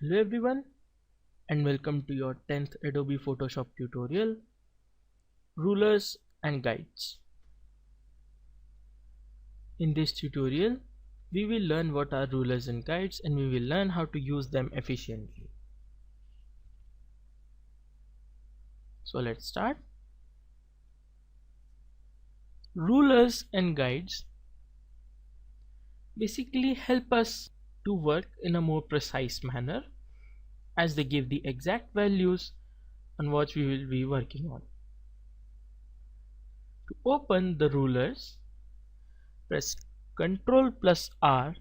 Hello everyone and welcome to your 10th Adobe Photoshop tutorial, Rulers and Guides. In this tutorial, we will learn what are rulers and guides and we will learn how to use them efficiently. So let's start. Rulers and guides basically help us to work in a more precise manner as they give the exact values on what we will be working on. To open the rulers, press Ctrl plus R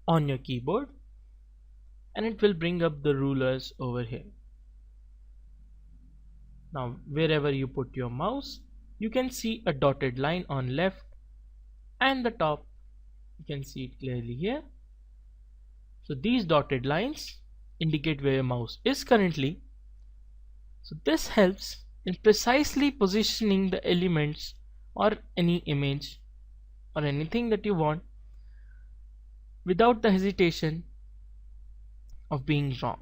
on your keyboard and it will bring up the rulers over here. Now wherever you put your mouse, you can see a dotted line on left and the top. You can see it clearly here. So these dotted lines indicate where your mouse is currently. So this helps in precisely positioning the elements or any image or anything that you want without the hesitation of being wrong.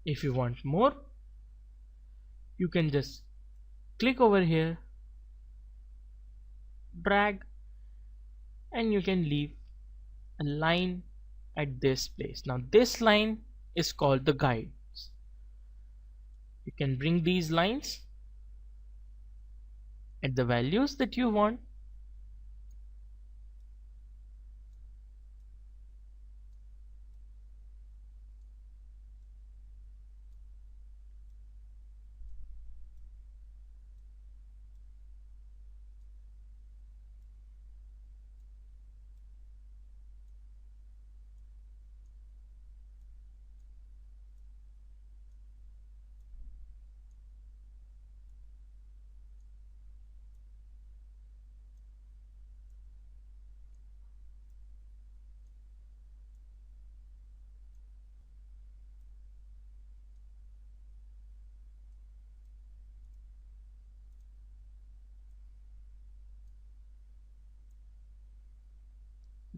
If you want more, you can just click over here, drag, and you can leave a line at this place. Now this line is called the guides. You can bring these lines at the values that you want.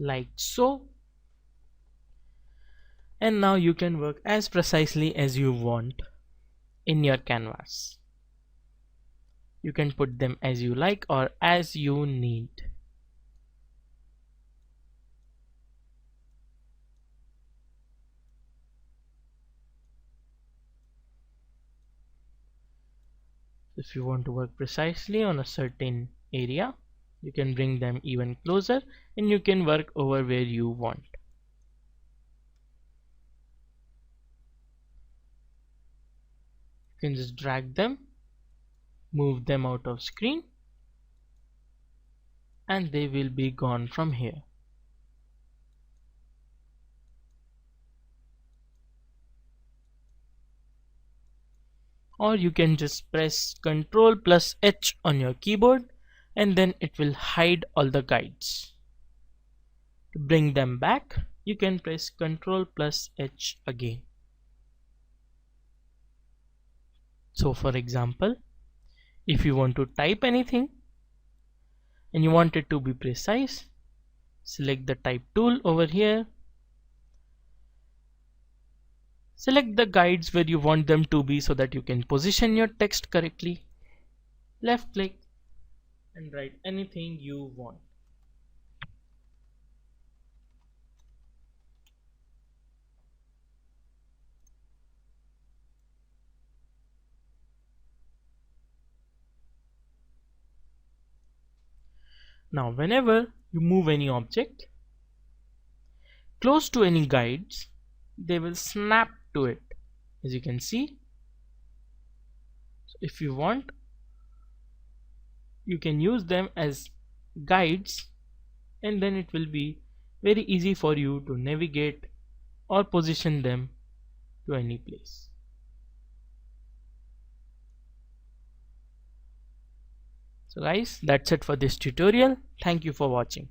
Like so, and now you can work as precisely as you want in your canvas. You can put them as you like or as you need. If you want to work precisely on a certain area, you can bring them even closer and you can work over where you want. You can just drag them, move them out of screen, and they will be gone from here. Or you can just press Ctrl plus H on your keyboard and then it will hide all the guides. To bring them back, you can press Ctrl plus H again. So for example, if you want to type anything and you want it to be precise, select the type tool over here. Select the guides where you want them to be so that you can position your text correctly. Left click and write anything you want. Now whenever you move any object close to any guides, they will snap to it, as you can see. So if you want, you can use them as guides and then it will be very easy for you to navigate or position them to any place. So guys, that's it for this tutorial. Thank you for watching.